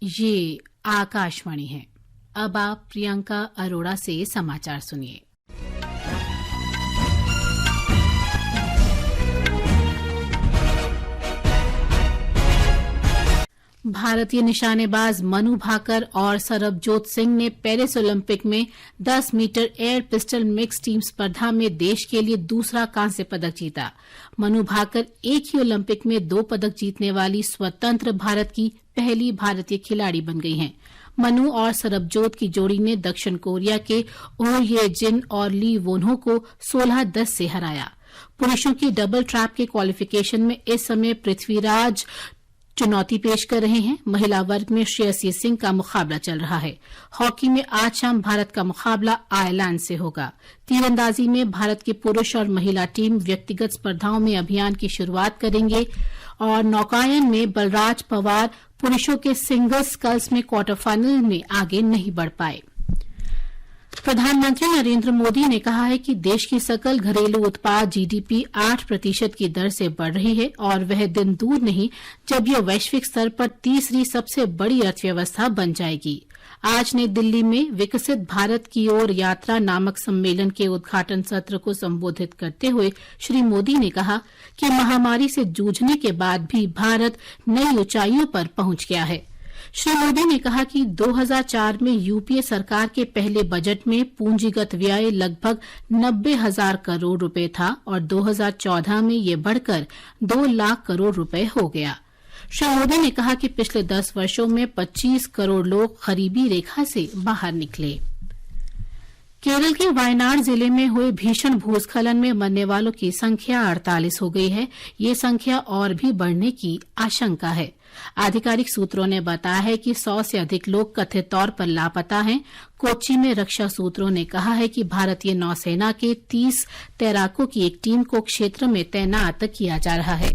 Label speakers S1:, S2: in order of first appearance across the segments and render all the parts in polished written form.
S1: ये आकाशवाणी है। अब आप प्रियंका अरोड़ा से समाचार सुनिए। भारतीय निशानेबाज मनु भाकर और सरबजोत सिंह ने पेरिस ओलंपिक में 10 metre air pistol mix team स्पर्धा में देश के लिए दूसरा कांस्य पदक जीता। मनु भाकर एक ही ओलंपिक में 2 पदक जीतने वाली स्वतंत्र भारत की पहली भारतीय खिलाड़ी बन गई हैं। मनु और सरबजोत की जोड़ी ने दक्षिण कोरिया के ओह ये जिन और ली वोन्हो को 16-10 से हराया। पुरुषों की डबल ट्रैप के क्वालिफिकेशन में इस समय पृथ्वीराज चुनौती पेश कर रहे हैं। महिला वर्ग में श्रेयसी सिंह का मुकाबला चल रहा है। हॉकी में आज शाम भारत का मुकाबला आयरलैंड से होगा। तीरंदाजी में भारत की पुरुष और महिला टीम व्यक्तिगत स्पर्धाओं में अभियान की शुरुआत करेंगे और नौकायन में बलराज पवार पुरुषों के सिंगल्स स्कल्स में क्वार्टर फाइनल में आगे नहीं बढ़ पाए। प्रधानमंत्री नरेंद्र मोदी ने कहा है कि देश की सकल घरेलू उत्पाद जीडीपी 8% की दर से बढ़ रही है और वह दिन दूर नहीं जब यह वैश्विक स्तर पर तीसरी सबसे बड़ी अर्थव्यवस्था बन जाएगी। आज नई दिल्ली में विकसित भारत की ओर यात्रा नामक सम्मेलन के उद्घाटन सत्र को संबोधित करते हुए श्री मोदी ने कहा कि महामारी से जूझने के बाद भी भारत नई ऊंचाइयों पर पहुंच गया है। श्री मोदी ने कहा कि 2004 में यूपीए सरकार के पहले बजट में पूंजीगत व्यय लगभग 90,000 करोड़ रुपए था और 2014 में ये बढ़कर 2 लाख करोड़ रुपए हो गया। श्री मोदी ने कहा कि पिछले 10 वर्षों में 25 करोड़ लोग गरीबी रेखा से बाहर निकले। केरल के वायनाड जिले में हुए भीषण भूस्खलन में मरने वालों की संख्या 48 हो गई है। ये संख्या और भी बढ़ने की आशंका है। आधिकारिक सूत्रों ने बताया है कि 100 से अधिक लोग कथित तौर पर लापता हैं। कोच्चि में रक्षा सूत्रों ने कहा है कि भारतीय नौसेना के 30 तैराकों की एक टीम को क्षेत्र में तैनात किया जा रहा है।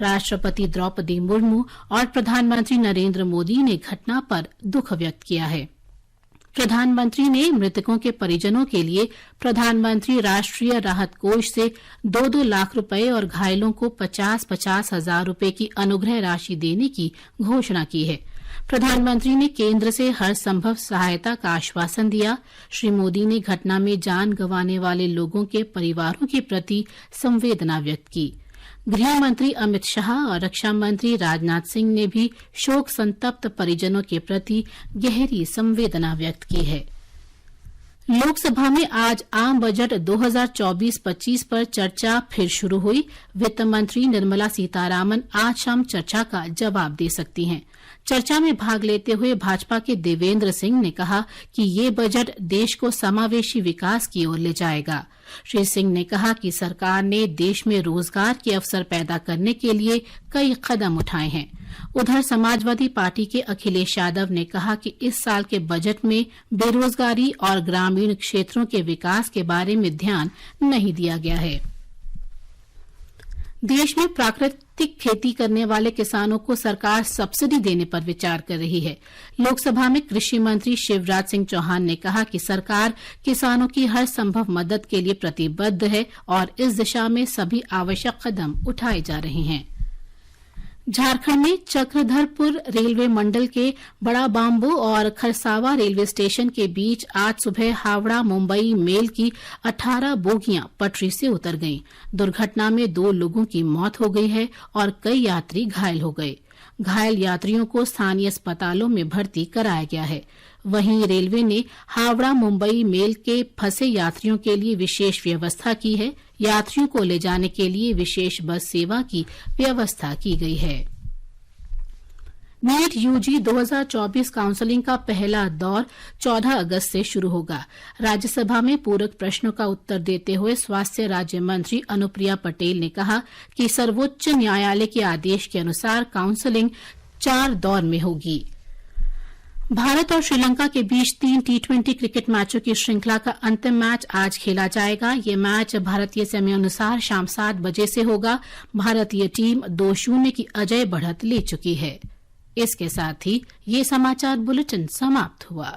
S1: राष्ट्रपति द्रौपदी मुर्मू और प्रधानमंत्री नरेंद्र मोदी ने घटना पर दुख व्यक्त किया है। प्रधानमंत्री ने मृतकों के परिजनों के लिए प्रधानमंत्री राष्ट्रीय राहत कोष से 2-2 लाख रुपए और घायलों को 50-50 हजार रुपए की अनुग्रह राशि देने की घोषणा की है। प्रधानमंत्री ने केंद्र से हर संभव सहायता का आश्वासन दिया। श्री मोदी ने घटना में जान गंवाने वाले लोगों के परिवारों के प्रति संवेदना व्यक्त की। गृह मंत्री अमित शाह और रक्षा मंत्री राजनाथ सिंह ने भी शोक संतप्त परिजनों के प्रति गहरी संवेदना व्यक्त की है। लोकसभा में आज आम बजट 2024-25 पर चर्चा फिर शुरू हुई। वित्त मंत्री निर्मला सीतारामन आज शाम चर्चा का जवाब दे सकती हैं। चर्चा में भाग लेते हुए भाजपा के देवेंद्र सिंह ने कहा कि ये बजट देश को समावेशी विकास की ओर ले जाएगा। श्री सिंह ने कहा कि सरकार ने देश में रोजगार के अवसर पैदा करने के लिए कई कदम उठाए हैं। उधर समाजवादी पार्टी के अखिलेश यादव ने कहा कि इस साल के बजट में बेरोजगारी और ग्रामीण क्षेत्रों के विकास के बारे में ध्यान नहीं दिया गया है। देश में प्राकृतिक खेती करने वाले किसानों को सरकार सब्सिडी देने पर विचार कर रही है। लोकसभा में कृषि मंत्री शिवराज सिंह चौहान ने कहा कि सरकार किसानों की हर संभव मदद के लिए प्रतिबद्ध है और इस दिशा में सभी आवश्यक कदम उठाए जा रहे हैं। झारखंड में चक्रधरपुर रेलवे मंडल के बड़ा बाम्बू और खरसावा रेलवे स्टेशन के बीच आज सुबह हावड़ा मुंबई मेल की 18 बोगियां पटरी से उतर गईं। दुर्घटना में 2 लोगों की मौत हो गई है और कई यात्री घायल हो गए। घायल यात्रियों को स्थानीय अस्पतालों में भर्ती कराया गया है। वहीं रेलवे ने हावड़ा मुंबई मेल के फंसे यात्रियों के लिए विशेष व्यवस्था की है। यात्रियों को ले जाने के लिए विशेष बस सेवा की व्यवस्था की गई है। नीट यूजी 2024 काउंसलिंग का पहला दौर 14 अगस्त से शुरू होगा। राज्यसभा में पूरक प्रश्नों का उत्तर देते हुए स्वास्थ्य राज्य मंत्री अनुप्रिया पटेल ने कहा कि सर्वोच्च न्यायालय के आदेश के अनुसार काउंसलिंग 4 दौर में होगी। भारत और श्रीलंका के बीच 3 T20 क्रिकेट मैचों की श्रृंखला का अंतिम मैच आज खेला जाएगा। ये मैच भारतीय समय अनुसार शाम 7 बजे से होगा। भारतीय टीम 2-0 की अजय बढ़त ले चुकी है। इसके साथ ही ये समाचार बुलेटिन समाप्त हुआ।